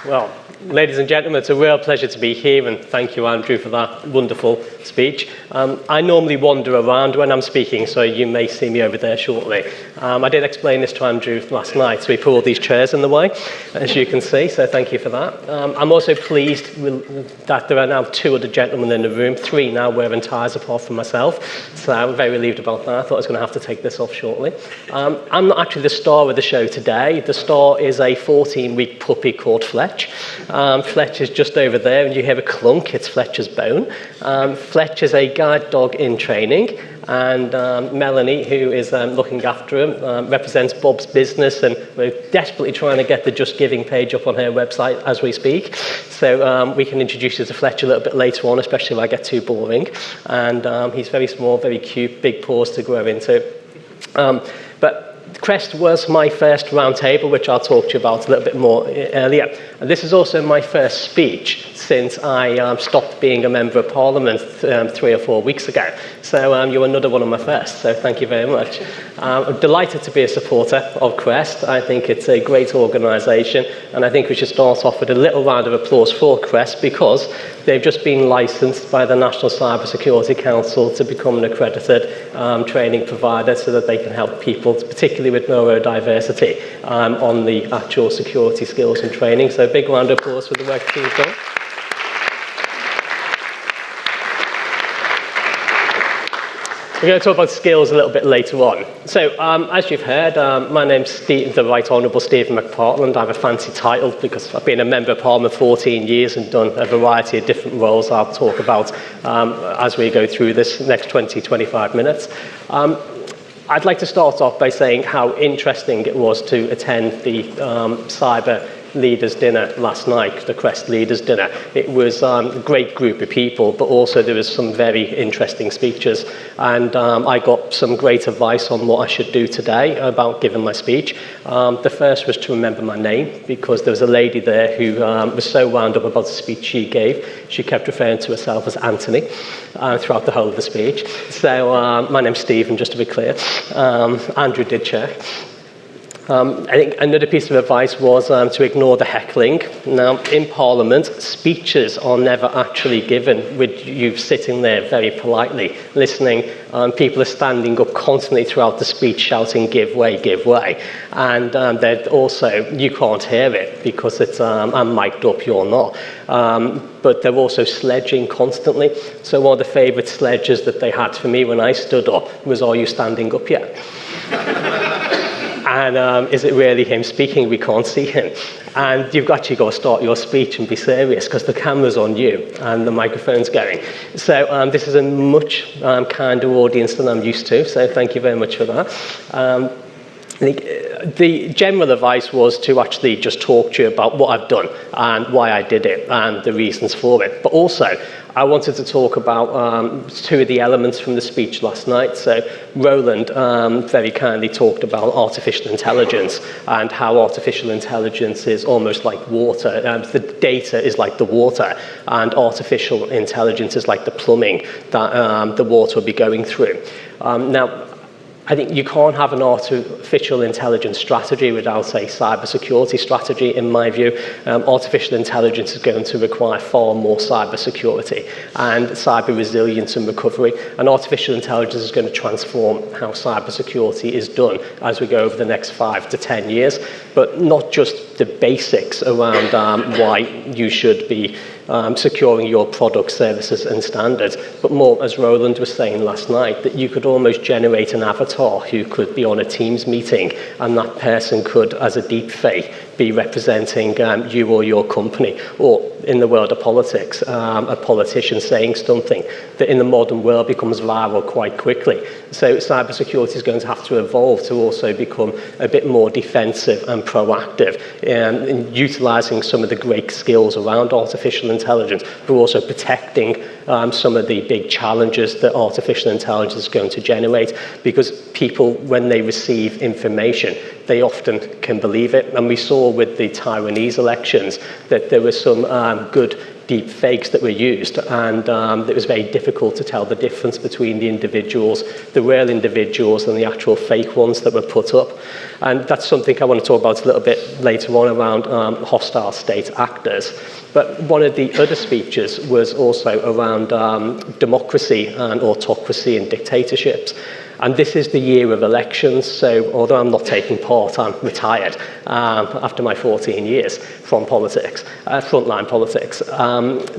Well, ladies and gentlemen, it's a real pleasure to be here, and thank you, Andrew, for that wonderful speech. I normally wander around when I'm speaking, so you may see me over there shortly. I did explain this to Andrew last night, so we put all these chairs in the way, as you can see, so thank you for that. I'm also pleased that there are now 2 other gentlemen in the room, 3 now wearing ties apart from myself, so I'm very relieved about that. I thought I was going to have to take this off shortly. I'm not actually the star of the show today. The star is a 14-week puppy called Fletch. Fletch is just over there, and you hear a clunk. It's Fletcher's bone. Fletch is a guide dog in training, and Melanie, who is looking after him, represents Bob's business, and we're desperately trying to get the Just Giving page up on her website as we speak. So we can introduce you to Fletch a little bit later on, especially if I get too boring. And he's very small, very cute, big paws to grow into. But Crest was my first roundtable, which I'll talk to you about a little bit more earlier. And this is also my first speech since I stopped being a Member of Parliament 3 or 4 weeks ago. So you're another one of my first, so thank you very much. I'm delighted to be a supporter of Crest. I think it's a great organisation, and I think we should start off with a little round of applause for Crest because they've just been licensed by the National Cyber Security Council to become an accredited training provider so that they can help people, particularly with neurodiversity, on the actual security skills and training. So a big round of applause for the work the team's done. We're going to talk about skills a little bit later on. So, as you've heard, my name's the Right Honourable Stephen McPartland. I have a fancy title because I've been a Member of Parliament 14 years and done a variety of different roles I'll talk about as we go through this next 20-25 minutes. I'd like to start off by saying how interesting it was to attend the Cyber Leaders Dinner last night, the Crest Leaders Dinner. It was a great group of people, but also there was some very interesting speeches. And I got some great advice on what I should do today about giving my speech. The first was to remember my name, because there was a lady there who was so wound up about the speech she gave. She kept referring to herself as Anthony throughout the whole of the speech. So my name's Stephen, just to be clear. Andrew did check. I think another piece of advice was to ignore the heckling. Now, in Parliament, speeches are never actually given with you sitting there very politely, listening. People are standing up constantly throughout the speech shouting, give way, give way. And they're also, you can't hear it because it's, I'm mic'd up, you're not. But they're also sledging constantly. So one of the favourite sledges that they had for me when I stood up was, are you standing up yet? And is it really him speaking? We can't see him. And you've actually got to start your speech and be serious because the camera's on you and the microphone's going. So this is a much kinder audience than I'm used to, so thank you very much for that. I think the general advice was to actually just talk to you about what I've done and why I did it and the reasons for it. But also, I wanted to talk about 2 of the elements from the speech last night. So Roland very kindly talked about artificial intelligence and how artificial intelligence is almost like water. The data is like the water, and artificial intelligence is like the plumbing that the water will be going through. Now, I think you can't have an artificial intelligence strategy without a cybersecurity strategy, in my view. Artificial intelligence is going to require far more cybersecurity and cyber resilience and recovery. And artificial intelligence is going to transform how cybersecurity is done as we go over the next 5 to 10 years. But not just the basics around why you should be securing your products, services and standards, but more, as Roland was saying last night, that you could almost generate an avatar who could be on a Teams meeting, and that person could, as a deep fake, be representing you or your company, or in the world of politics, a politician saying something that in the modern world becomes viral quite quickly. So cybersecurity is going to have to evolve to also become a bit more defensive and proactive in utilising some of the great skills around artificial intelligence, but also protecting some of the big challenges that artificial intelligence is going to generate, because people, when they receive information, they often can believe it. And we saw with the Taiwanese elections that there were some good deep fakes that were used, and it was very difficult to tell the difference between the individuals, the real individuals, and the actual fake ones that were put up. And that's something I want to talk about a little bit later on around hostile state actors. But one of the other speeches was also around democracy and autocracy and dictatorships. And this is the year of elections, so although I'm not taking part, I'm retired after my 14 years from politics, frontline politics.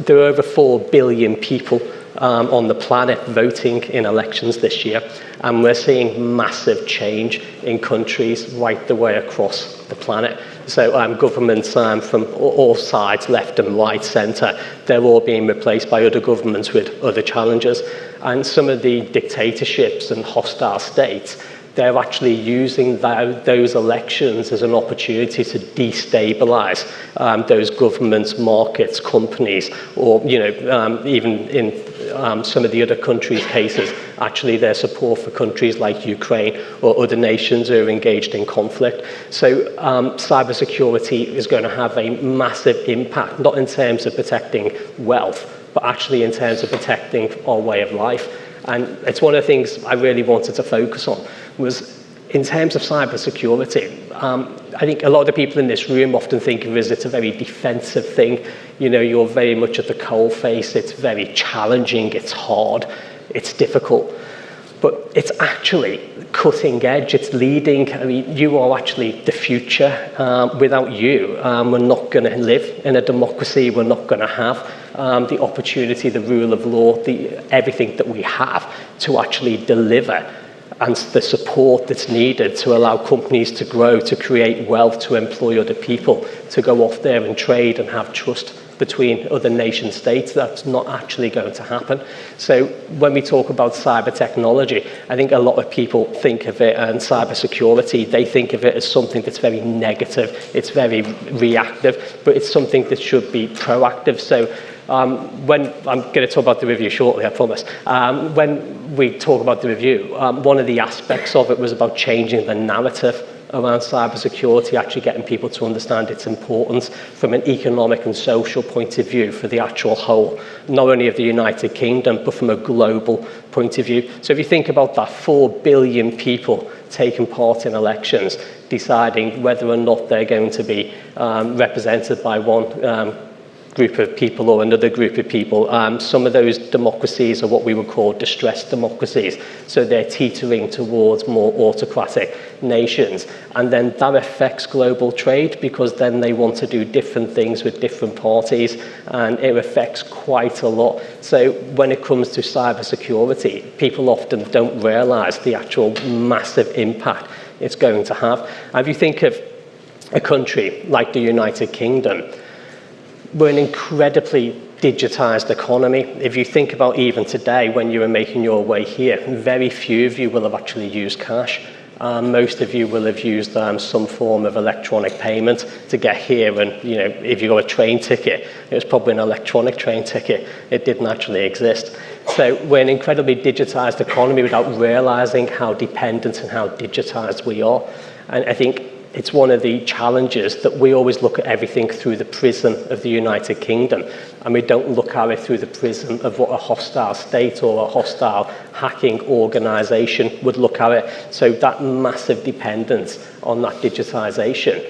There are over 4 billion people on the planet voting in elections this year, and we're seeing massive change in countries right the way across the planet. So governments from all sides, left and right, centre, they're all being replaced by other governments with other challenges. And some of the dictatorships and hostile states, they're actually using those elections as an opportunity to destabilise those governments, markets, companies, or even in some of the other countries' cases, actually their support for countries like Ukraine or other nations who are engaged in conflict. So cybersecurity is going to have a massive impact, not in terms of protecting wealth, but actually in terms of protecting our way of life. And it's one of the things I really wanted to focus on was in terms of cybersecurity. I think a lot of the people in this room often think of it as it's a very defensive thing. You're very much at the coalface. It's very challenging. It's hard. It's difficult. But it's actually cutting edge. It's leading. I mean, you are actually the future. Without you, we're not going to live in a democracy. We're not going to have the opportunity, the rule of law, everything that we have to actually deliver, and the support that's needed to allow companies to grow, to create wealth, to employ other people, to go off there and trade and have trust between other nation states. That's not actually going to happen. So when we talk about cyber technology, I think a lot of people think of it, and cyber security, they think of it as something that's very negative, it's very reactive, but it's something that should be proactive. So when I'm going to talk about the review shortly, I promise. When we talk about the review, one of the aspects of it was about changing the narrative around cybersecurity, actually getting people to understand its importance from an economic and social point of view for the actual whole, not only of the United Kingdom, but from a global point of view. So if you think about that, 4 billion people taking part in elections, deciding whether or not they're going to be represented by one group of people or another group of people. Some of those democracies are what we would call distressed democracies. So they're teetering towards more autocratic nations. And then that affects global trade, because then they want to do different things with different parties, and it affects quite a lot. So when it comes to cybersecurity, people often don't realize the actual massive impact it's going to have. And if you think of a country like the United Kingdom, we're an incredibly digitized economy. If you think about even today, when you were making your way here, very few of you will have actually used cash. Most of you will have used some form of electronic payment to get here. And if you got a train ticket, it was probably an electronic train ticket. It didn't actually exist. So we're an incredibly digitized economy without realizing how dependent and how digitized we are. And I think it's one of the challenges that we always look at everything through the prism of the United Kingdom, and we don't look at it through the prism of what a hostile state or a hostile hacking organization would look at it. So that massive dependence on that digitization,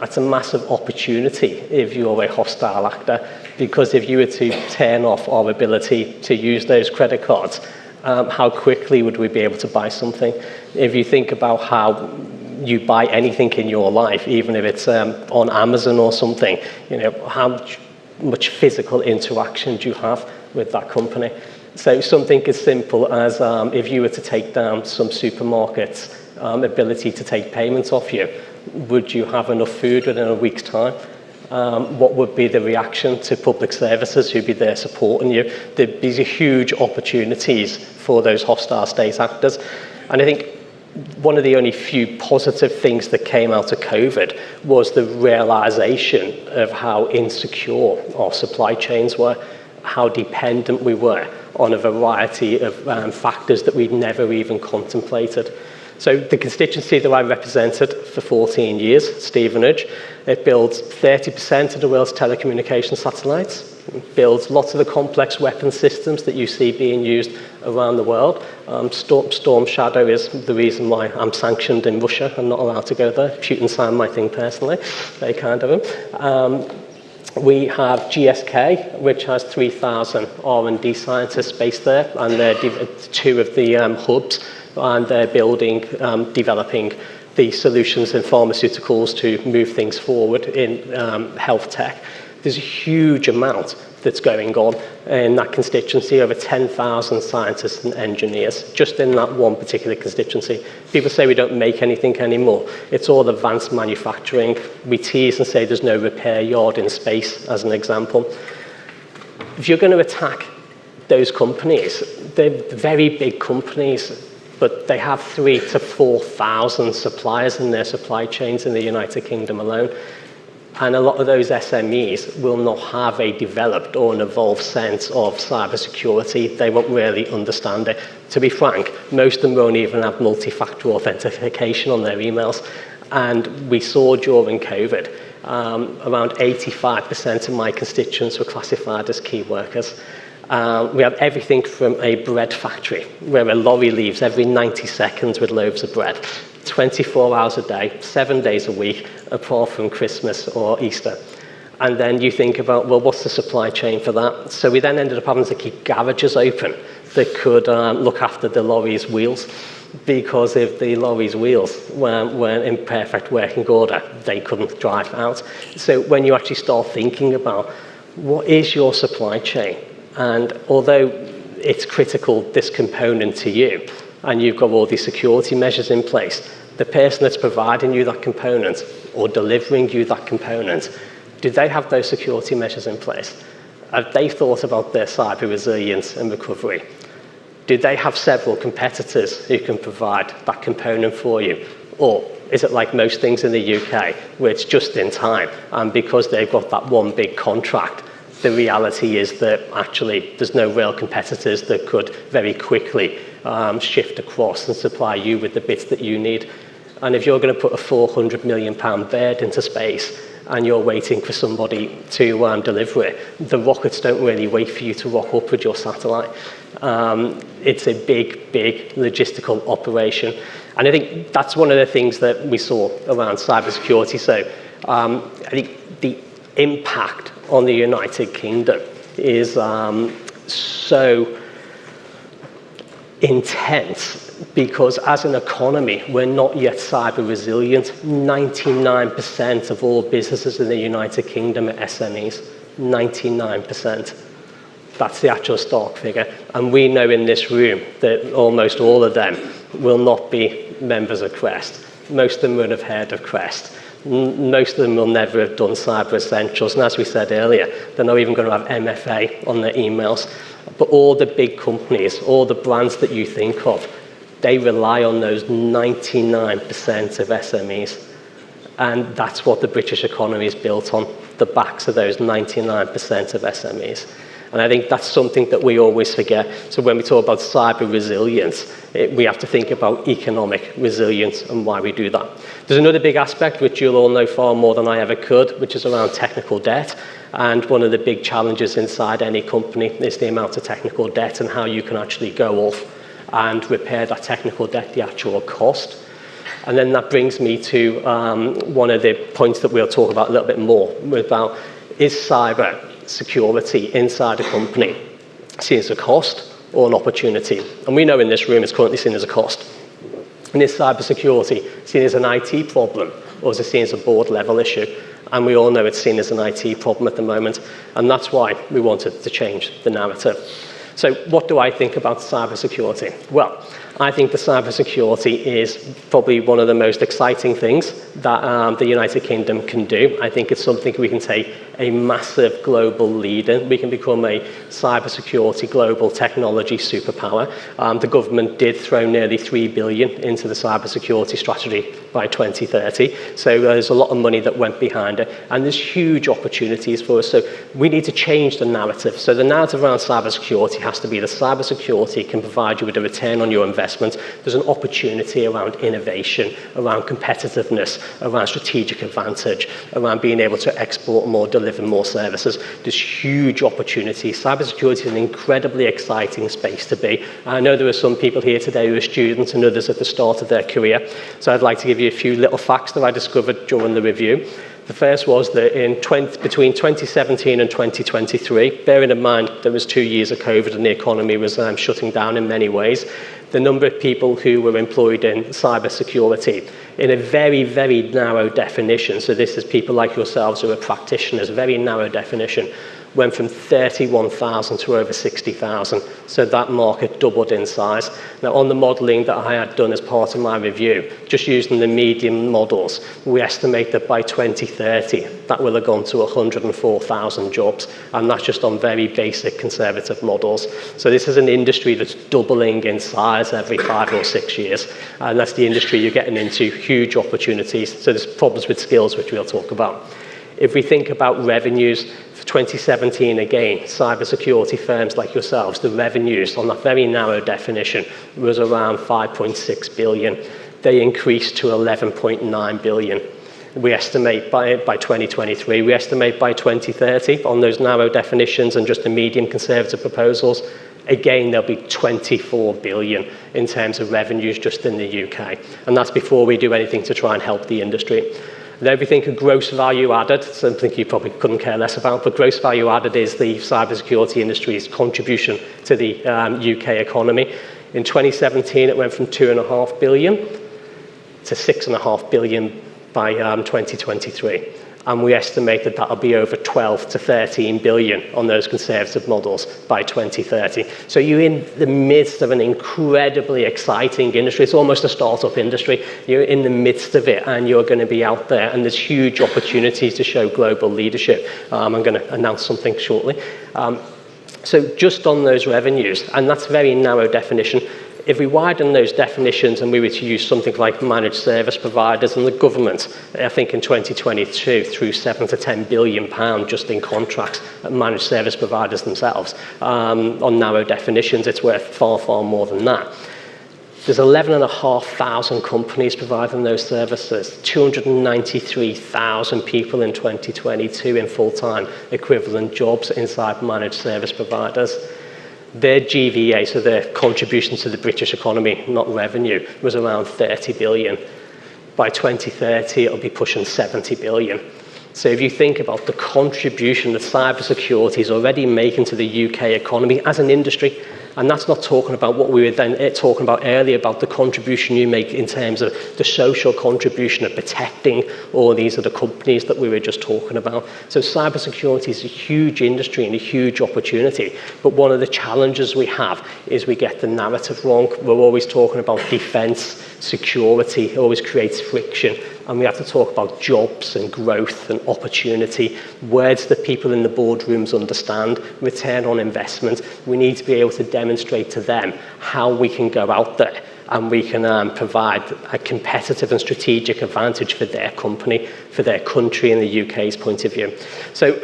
that's a massive opportunity if you're a hostile actor, because if you were to turn off our ability to use those credit cards, how quickly would we be able to buy something? If you think about how you buy anything in your life, even if it's on Amazon or something, how much physical interaction do you have with that company? So something as simple as if you were to take down some supermarket's ability to take payments off you, would you have enough food within a week's time? What would be the reaction to public services who'd be there supporting you? There'd be huge opportunities for those hostile state actors. And I think one of the only few positive things that came out of COVID was the realization of how insecure our supply chains were, how dependent we were on a variety of factors that we'd never even contemplated. So the constituency that I represented for 14 years, Stevenage, it builds 30% of the world's telecommunication satellites. It builds lots of the complex weapon systems that you see being used around the world. Storm Shadow is the reason why I'm sanctioned in Russia. I'm not allowed to go there. Putin signed my thing personally. Very kind of him. We have GSK, which has 3,000 R&D scientists based there, and they're two of the hubs, and they're building, developing the solutions in pharmaceuticals to move things forward in health tech. There's a huge amount that's going on in that constituency, over 10,000 scientists and engineers, just in that one particular constituency. People say we don't make anything anymore. It's all advanced manufacturing. We tease and say there's no repair yard in space, as an example. If you're going to attack those companies, they're very big companies, but they have 3,000 to 4,000 suppliers in their supply chains in the United Kingdom alone. And a lot of those SMEs will not have a developed or an evolved sense of cybersecurity. They won't really understand it. To be frank, most of them won't even have multi-factor authentication on their emails. And we saw during COVID, around 85% of my constituents were classified as key workers. We have everything from a bread factory, where a lorry leaves every 90 seconds with loaves of bread. 24 hours a day, 7 days a week, apart from Christmas or Easter. And then you think about, well, what's the supply chain for that? So we then ended up having to keep garages open that could look after the lorry's wheels, because if the lorry's wheels weren't in perfect working order, they couldn't drive out. So when you actually start thinking about what is your supply chain, and although it's critical, this component to you, and you've got all these security measures in place, the person that's providing you that component or delivering you that component, do they have those security measures in place? Have they thought about their cyber resilience and recovery? Do they have several competitors who can provide that component for you? Or is it like most things in the UK, where it's just in time, and because they've got that one big contract, the reality is that actually there's no real competitors that could very quickly shift across and supply you with the bits that you need. And if you're going to put a £400 million bird into space and you're waiting for somebody to deliver it, the rockets don't really wait for you to rock up with your satellite. It's a big, big logistical operation. And I think that's one of the things that we saw around cybersecurity. So I think the impact on the United Kingdom is so intense, because as an economy, we're not yet cyber resilient. 99% of all businesses in the United Kingdom are SMEs. 99%. That's the actual stock figure. And we know in this room that almost all of them will not be members of CREST. Most of them would have heard of CREST. Most of them will never have done Cyber Essentials. And as we said earlier, they're not even going to have MFA on their emails. But all the big companies, all the brands that you think of, they rely on those 99% of SMEs. And that's what the British economy is built on, the backs of those 99% of SMEs. And I think that's something that we always forget. So when we talk about cyber resilience, we have to think about economic resilience and why we do that. There's another big aspect, which you'll all know far more than I ever could, which is around technical debt. And one of the big challenges inside any company is the amount of technical debt and how you can actually go off and repair that technical debt, the actual cost. And then that brings me to one of the points that we'll talk about a little bit more, about is cyber security inside a company seen as a cost or an opportunity? And we know in this room it's currently seen as a cost. And is cyber security seen as an IT problem, or is it seen as a board level issue? And we all know it's seen as an IT problem at the moment. And that's why we wanted to change the narrative. So what do I think about cybersecurity? Well, I think the cybersecurity is probably one of the most exciting things that the United Kingdom can do. I think it's something we can take a massive global lead in. We can become a cybersecurity global technology superpower. The government did throw nearly $3 billion into the cybersecurity strategy by 2030. So there's a lot of money that went behind it. And there's huge opportunities for us. So we need to change the narrative. So the narrative around cybersecurity has to be that cybersecurity can provide you with a return on your investment investment, there's an opportunity around innovation, around competitiveness, around strategic advantage, around being able to export more, deliver more services. There's huge opportunities. Cybersecurity is an incredibly exciting space to be. I know there are some people here today who are students and others at the start of their career. So I'd like to give you a few little facts that I discovered during the review. The first was that between 2017 and 2023, bearing in mind there was 2 years of COVID and the economy was shutting down in many ways, the number of people who were employed in cybersecurity in a very, very narrow definition, so this is people like yourselves who are practitioners, very narrow definition, went from 31,000 to over 60,000. So that market doubled in size. Now, on the modelling that I had done as part of my review, just using the median models, we estimate that by 2030, that will have gone to 104,000 jobs. And that's just on very basic conservative models. So this is an industry that's doubling in size every 5 or 6 years. And that's the industry you're getting into, huge opportunities. So there's problems with skills, which we'll talk about. If we think about revenues, for 2017 again, cybersecurity firms like yourselves, the revenues on that very narrow definition was around 5.6 billion. They increased to 11.9 billion. We estimate by 2023, we estimate by 2030 on those narrow definitions and just the medium conservative proposals, again, there'll be 24 billion in terms of revenues just in the UK. And that's before we do anything to try and help the industry. And everything of gross value added, something you probably couldn't care less about, but gross value added is the cybersecurity industry's contribution to the UK economy. In 2017, it went from 2.5 billion to 6.5 billion by 2023. And we estimate that that'll be over 12 to 13 billion on those conservative models by 2030. So you're in the midst of an incredibly exciting industry. It's almost a startup industry. You're in the midst of it and you're going to be out there and there's huge opportunities to show global leadership. I'm going to announce something shortly. So just on those revenues, and that's a very narrow definition, if we widen those definitions and we were to use something like managed service providers and the government, I think in 2022 threw 7 to 10 billion pounds just in contracts at managed service providers themselves. On narrow definitions, it's worth far, far more than that. There's 11,500 companies providing those services, 293,000 people in 2022 in full-time equivalent jobs inside managed service providers. Their GVA, so their contribution to the British economy, not revenue, was around 30 billion. By 2030, it'll be pushing 70 billion. So if you think about the contribution that cybersecurity is already making to the UK economy as an industry, and that's not talking about what we were then talking about earlier about the contribution you make in terms of the social contribution of protecting all these other companies that we were just talking about. So cybersecurity is a huge industry and a huge opportunity. But one of the challenges we have is we get the narrative wrong. We're always talking about defense, security, it always creates friction. And we have to talk about jobs and growth and opportunity, words that people in the boardrooms understand, return on investment. We need to be able to demonstrate to them how we can go out there and we can provide a competitive and strategic advantage for their company, for their country and the UK's point of view. So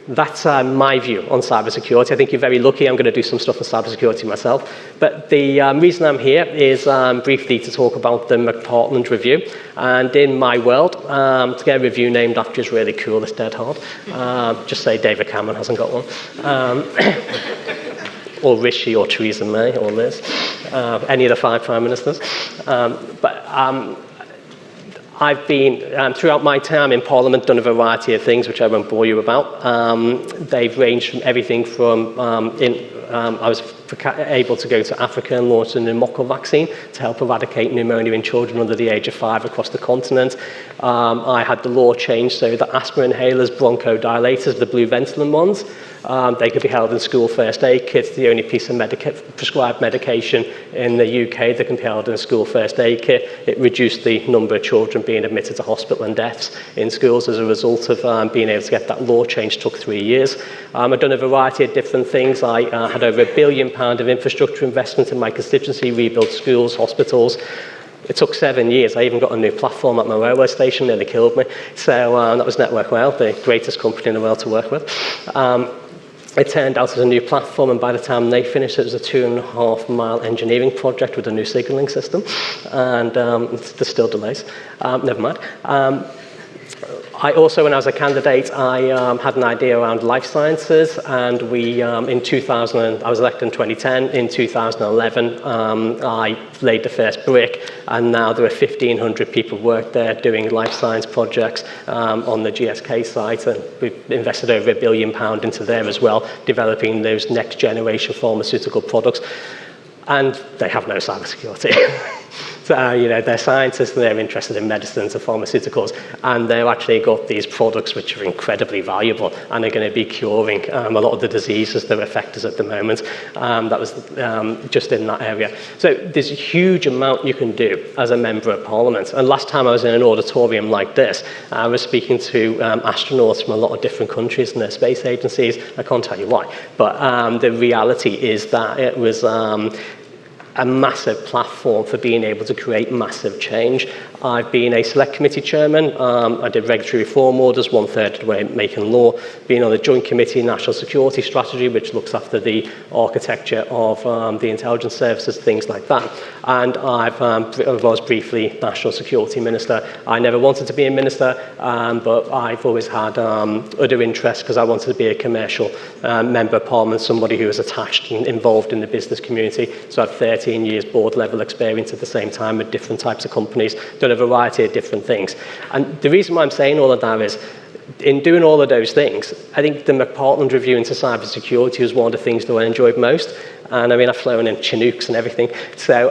that's my view on cybersecurity. I think you're very lucky. I'm going to do some stuff on cybersecurity myself. But the reason I'm here is briefly to talk about the McPartland review. And in my world, to get a review named after is really cool. It's dead hard. Just say David Cameron hasn't got one. Or Rishi or Theresa May or Liz. Any of the 5 prime ministers. I've been, throughout my time in Parliament, done a variety of things, which I won't bore you about. They've ranged from everything from, I was able to go to Africa and launch a pneumococcal vaccine to help eradicate pneumonia in children under the age of 5 across the continent. I had the law changed so that asthma inhalers, bronchodilators, the blue Ventolin ones, they could be held in school first aid kits. The only piece of prescribed medication in the UK that can be held in a school first aid kit. It reduced the number of children being admitted to hospital and deaths in schools as a result of being able to get that law change. Took 3 years. I've done a variety of different things. I had over £1 billion of infrastructure investment in my constituency, rebuilt schools, hospitals. It took 7 years. I even got a new platform at my railway station, nearly killed me. So that was Network Rail, the greatest company in the world to work with. it turned out as a new platform, and by the time they finished, it was a 2.5-mile engineering project with a new signaling system, and there's still delays. Never mind. I also, when I was a candidate, I had an idea around life sciences, and we, in 2000, I was elected in 2010. In 2011, I laid the first brick, and now there are 1,500 people work there doing life science projects on the GSK site, and we've invested over £1 billion into there as well, developing those next generation pharmaceutical products, and they have no cybersecurity. So, you know, they're scientists and they're interested in medicines and pharmaceuticals, and they've actually got these products which are incredibly valuable and are going to be curing a lot of the diseases that affect us at the moment. That was just in that area. So there's a huge amount you can do as a member of parliament. And last time I was in an auditorium like this, I was speaking to astronauts from a lot of different countries and their space agencies. I can't tell you why, but the reality is that it was a massive platform for being able to create massive change. I've been a select committee chairman. I did regulatory reform orders, 1/3 of the way making law. Been on the joint committee national security strategy, which looks after the architecture of the intelligence services, things like that. And I was briefly national security minister. I never wanted to be a minister, but I've always had other interests because I wanted to be a commercial member of parliament, somebody who was attached and involved in the business community. So I have 13 years board level experience at the same time with different types of companies, done a variety of different things. And the reason why I'm saying all of that is, in doing all of those things, I think the McPartland review into cybersecurity was one of the things that I enjoyed most. And I mean, I've flown in Chinooks and everything, so,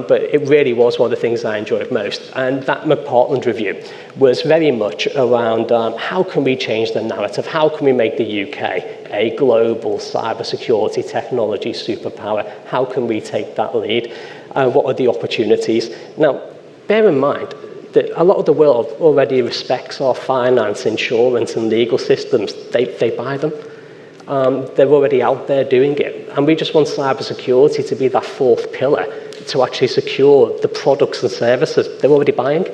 but it really was one of the things I enjoyed most. And that McPartland review was very much around how can we change the narrative? How can we make the UK a global cybersecurity technology superpower? How can we take that lead? What are the opportunities? Now, bear in mind that a lot of the world already respects our finance, insurance, and legal systems. They buy them. They're already out there doing it. And we just want cybersecurity to be that fourth pillar to actually secure the products and services they're already buying.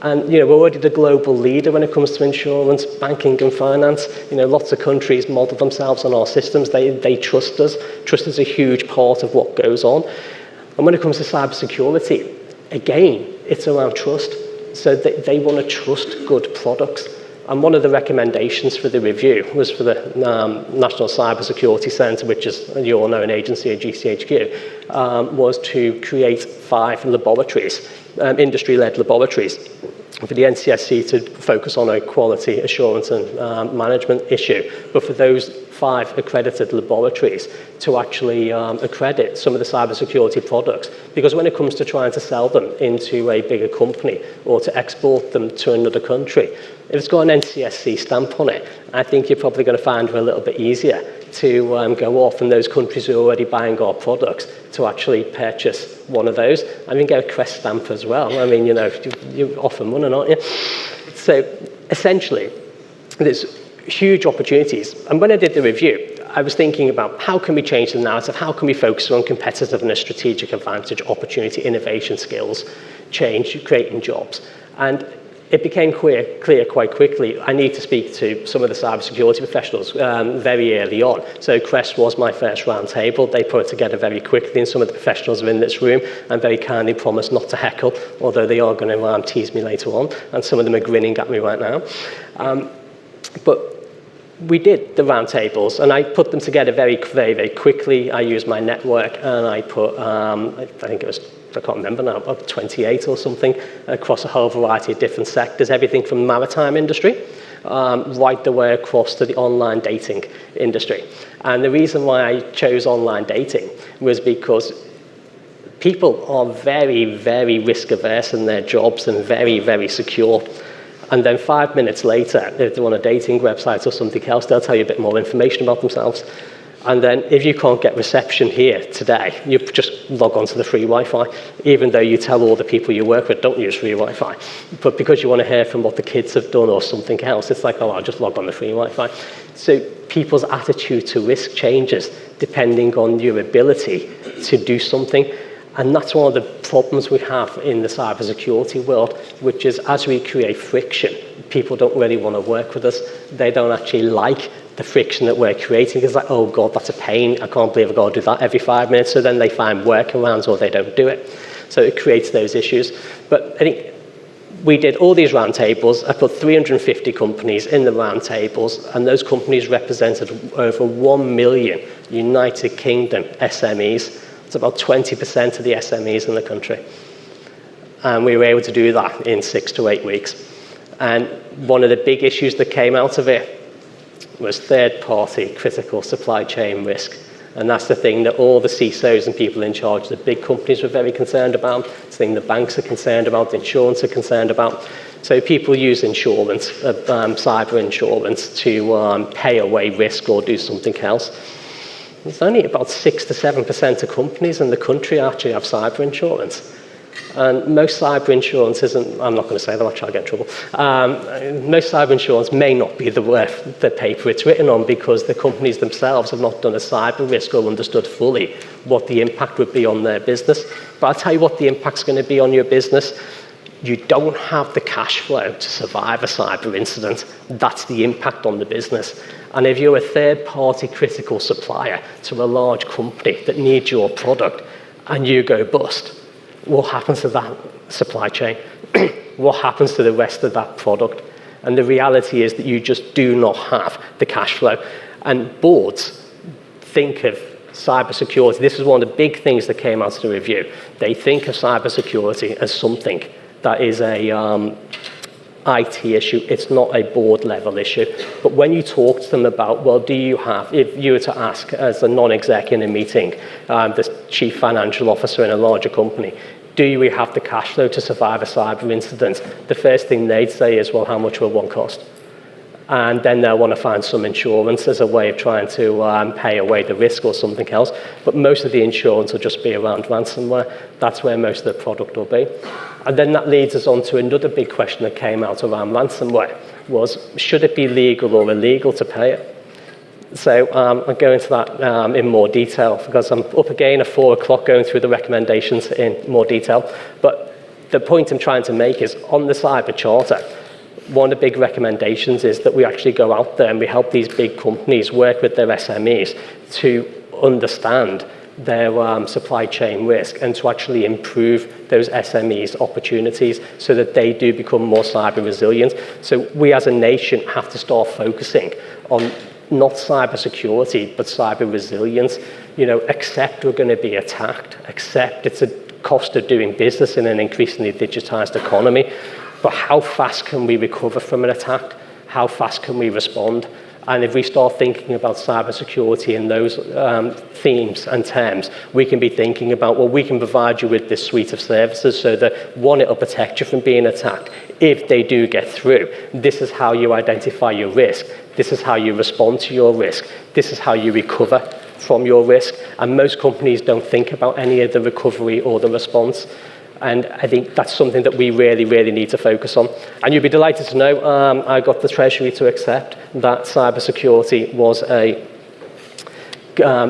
And, you know, we're already the global leader when it comes to insurance, banking and finance. You know, lots of countries model themselves on our systems. They trust us. Trust is a huge part of what goes on. And when it comes to cybersecurity, again, it's around trust. So they want to trust good products. And one of the recommendations for the review was for the National Cybersecurity Centre, which is, you all know, an agency at GCHQ, was to create 5 laboratories, industry-led laboratories, for the NCSC to focus on a quality assurance and management issue, but for those 5 accredited laboratories to actually accredit some of the cybersecurity products. Because when it comes to trying to sell them into a bigger company or to export them to another country, if it's got an NCSC stamp on it, I think you're probably going to find it a little bit easier to go off in those countries who are already buying our products to actually purchase one of those. I mean, get a CREST stamp as well. I mean, you know, you're off and running, aren't you? So essentially, there's huge opportunities. And when I did the review, I was thinking about how can we change the narrative? How can we focus on competitiveness, strategic advantage, opportunity, innovation, skills, change, creating jobs? And it became clear quite quickly, I need to speak to some of the cybersecurity professionals very early on. So CREST was my first roundtable. They put it together very quickly, and some of the professionals are in this room and very kindly promised not to heckle, although they are going to tease me later on, and some of them are grinning at me right now. But we did the roundtables, and I put them together very quickly. I used my network, and I put, I think it was, I can't remember now, about 28 or something, across a whole variety of different sectors, everything from the maritime industry right the way across to the online dating industry. And the reason why I chose online dating was because people are very risk averse in their jobs and very secure. And then 5 minutes later, if they're on a dating website or something else, they'll tell you a bit more information about themselves. And then if you can't get reception here today, you just log on to the free Wi-Fi, even though you tell all the people you work with don't use free Wi-Fi. But because you want to hear from what the kids have done or something else, it's like, oh, I'll just log on the free Wi-Fi. So people's attitude to risk changes depending on your ability to do something. And that's one of the problems we have in the cybersecurity world, which is as we create friction, people don't really want to work with us. They don't actually like the friction that we're creating is like, oh God, that's a pain. I can't believe I've got to do that every 5 minutes. So then they find workarounds or they don't do it. So it creates those issues. But I think we did all these roundtables. I put 350 companies in the roundtables, and those companies represented over 1 million United Kingdom SMEs. It's about 20% of the SMEs in the country. And we were able to do that in 6 to 8 weeks. And one of the big issues that came out of it was third-party critical supply chain risk. And that's the thing that all the CISOs and people in charge of the big companies were very concerned about. It's the thing the banks are concerned about, the insurance are concerned about. So people use insurance, cyber insurance, to pay away risk or do something else. There's only about 6 to 7% of companies in the country actually have cyber insurance. And most cyber insurance isn't, I'm not going to say that, I'll try to get in trouble. Most cyber insurance may not be worth the paper it's written on because the companies themselves have not done a cyber risk or understood fully what the impact would be on their business. But I'll tell you what the impact's going to be on your business. You don't have the cash flow to survive a cyber incident. That's the impact on the business. And if you're a third-party critical supplier to a large company that needs your product and you go bust, what happens to that supply chain? What happens to the rest of that product? And the reality is that you just do not have the cash flow. And boards think of cybersecurity. This is one of the big things that came out of the review. They think of cybersecurity as something that is a IT issue. It's not a board level issue. But when you talk to them about, well, do you have, if you were to ask as a non-exec in a meeting, the chief financial officer in a larger company, do we have the cash flow to survive a cyber incident? The first thing they'd say is, well, how much will one cost? And then they'll want to find some insurance as a way of trying to pay away the risk or something else. But most of the insurance will just be around ransomware. That's where most of the product will be. And then that leads us on to another big question that came out around ransomware, was should it be legal or illegal to pay it? So I'll go into that in more detail because I'm up again at 4 o'clock going through the recommendations in more detail. But the point I'm trying to make is on the cyber charter, one of the big recommendations is that we actually go out there and we help these big companies work with their SMEs to understand their supply chain risk and to actually improve those SMEs' opportunities so that they do become more cyber resilient. So we as a nation have to start focusing on not cyber security, but cyber resilience. You know, accept we're going to be attacked, accept it's a cost of doing business in an increasingly digitized economy, but how fast can we recover from an attack? How fast can we respond? And if we start thinking about cybersecurity in those themes and terms, we can be thinking about, well, we can provide you with this suite of services so that, one, it'll protect you from being attacked. If they do get through, this is how you identify your risk. This is how you respond to your risk. This is how you recover from your risk. And most companies don't think about any of the recovery or the response. And I think that's something that we really, really need to focus on. And you'll be delighted to know I got the Treasury to accept that cybersecurity was a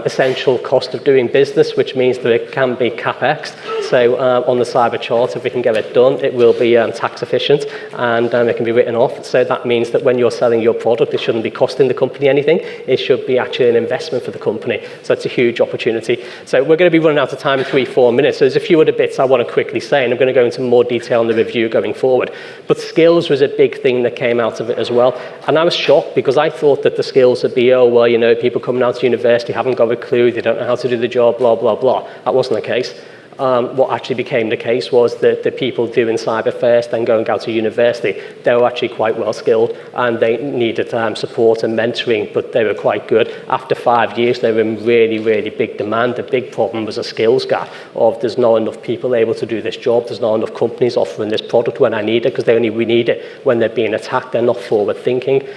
essential cost of doing business, which means that it can be CapEx. So on the cyber charter, if we can get it done, it will be tax efficient and it can be written off. So that means that when you're selling your product, it shouldn't be costing the company anything. It should be actually an investment for the company. So it's a huge opportunity. So we're going to be running out of time in 3-4 minutes. So there's a few other bits I want to quickly say, and I'm going to go into more detail in the review going forward. But skills was a big thing that came out of it as well. And I was shocked because I thought that the skills would be, oh, well, you know, people coming out to university haven't got a clue, they don't know how to do the job, blah, blah, blah. That wasn't the case. What actually became the case was that the people doing cyber first and going out to university, they were actually quite well skilled and they needed support and mentoring, but they were quite good. After 5 years, they were in really, really big demand. The big problem was a skills gap of there's not enough people able to do this job, there's not enough companies offering this product when I need it, because we need it when they're being attacked, they're not forward thinking.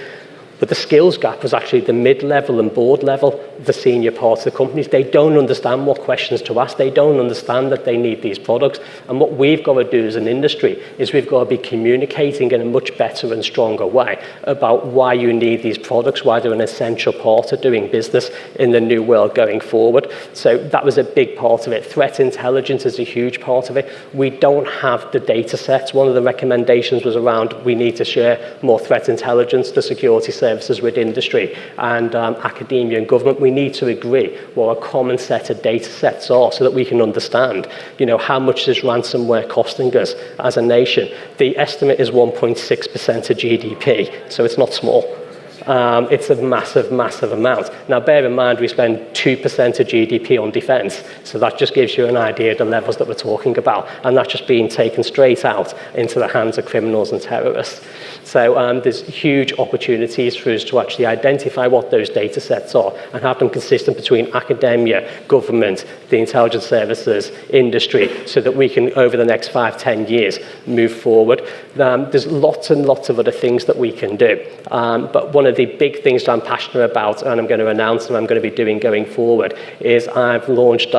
But the skills gap was actually the mid-level and board level, the senior parts of the companies. They don't understand what questions to ask. They don't understand that they need these products. And what we've got to do as an industry is we've got to be communicating in a much better and stronger way about why you need these products, why they're an essential part of doing business in the new world going forward. So that was a big part of it. Threat intelligence is a huge part of it. We don't have the data sets. One of the recommendations was around we need to share more threat intelligence to security services services with industry and academia and government, we need to agree what a common set of data sets are so that we can understand, how much is ransomware costing us as a nation. The estimate is 1.6% of GDP, so it's not small. It's a massive, massive amount. Now, bear in mind, we spend 2% of GDP on defence, so that just gives you an idea of the levels that we're talking about, and that's just being taken straight out into the hands of criminals and terrorists. So there's huge opportunities for us to actually identify what those data sets are and have them consistent between academia, government, the intelligence services, industry, so that we can, over the next 5-10 years, move forward. There's lots and lots of other things that we can do. But one of the big things that I'm passionate about, and I'm going to announce and I'm going to be doing going forward, is I've launched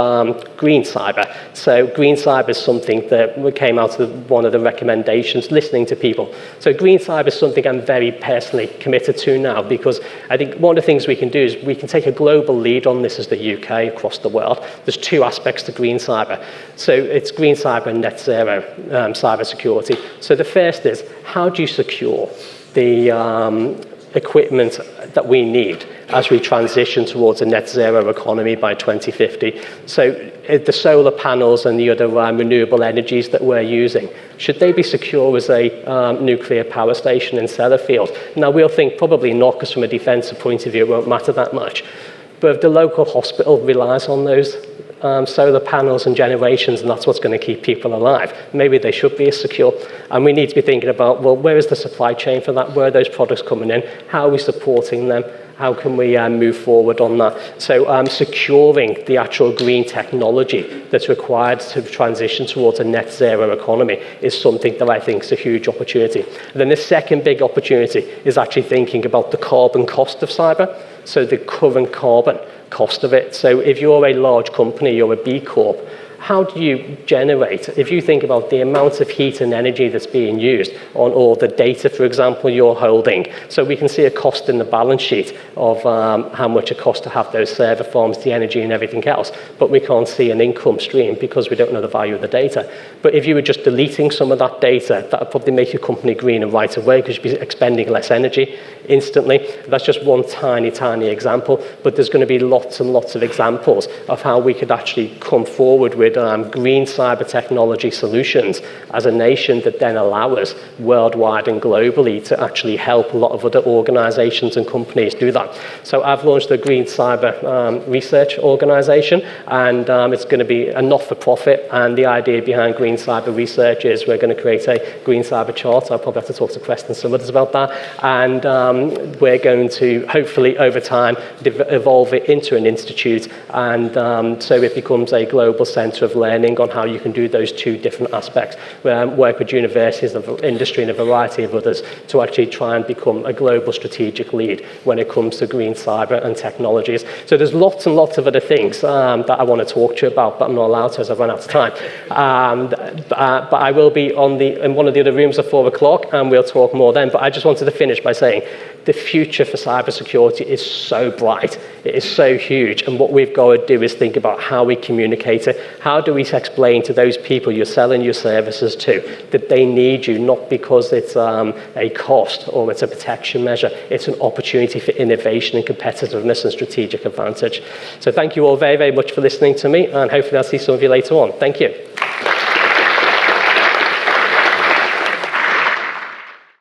Green Cyber. So Green Cyber is something that came out of one of the recommendations, listening to people. So Green Cyber is something I'm very personally committed to now, because I think one of the things we can do is we can take a global lead on this as the UK across the world. There's two aspects to Green Cyber. So it's Green Cyber and net zero cyber security. So the first is, how do you secure the equipment that we need as we transition towards a net zero economy by 2050. So the solar panels and the other renewable energies that we're using, should they be secure as a nuclear power station in Sellafield? Now, we'll think probably not, because from a defensive point of view, it won't matter that much. But if the local hospital relies on those solar panels and generations, and that's what's going to keep people alive, maybe they should be as secure. And we need to be thinking about, well, where is the supply chain for that? Where are those products coming in? How are we supporting them? How can we move forward on that? So securing the actual green technology that's required to transition towards a net zero economy is something that I think is a huge opportunity. And then the second big opportunity is actually thinking about the carbon cost of cyber, so the current carbon cost of it. So if you're a large company, you're a B Corp, how do you generate, if you think about the amount of heat and energy that's being used on all the data, for example, you're holding. So we can see a cost in the balance sheet of how much it costs to have those server farms, the energy and everything else, but we can't see an income stream because we don't know the value of the data. But if you were just deleting some of that data, that would probably make your company greener right away, because you'd be expending less energy instantly. That's just one tiny, tiny example, but there's going to be lots and lots of examples of how we could actually come forward with green cyber technology solutions as a nation that then allow us worldwide and globally to actually help a lot of other organizations and companies do that. So I've launched the Green Cyber Research Organization, and it's going to be a not-for-profit, and the idea behind Green Cyber Research is we're going to create a Green Cyber Chart. I'll probably have to talk to CRESTCon and some others about that, and we're going to hopefully over time evolve it into an institute, and so it becomes a global center of learning on how you can do those two different aspects. Work with universities, industry and a variety of others to actually try and become a global strategic lead when it comes to green cyber and technologies. So there's lots and lots of other things that I want to talk to you about, but I'm not allowed to as I've run out of time. But I will be in one of the other rooms at 4 o'clock, and we'll talk more then. But I just wanted to finish by saying the future for cybersecurity is so bright. It is so huge. And what we've got to do is think about how we communicate it. How do we explain to those people you're selling your services to that they need you, not because it's a cost or it's a protection measure. It's an opportunity for innovation and competitiveness and strategic advantage. So thank you all very, very much for listening to me, and hopefully I'll see some of you later on. Thank you.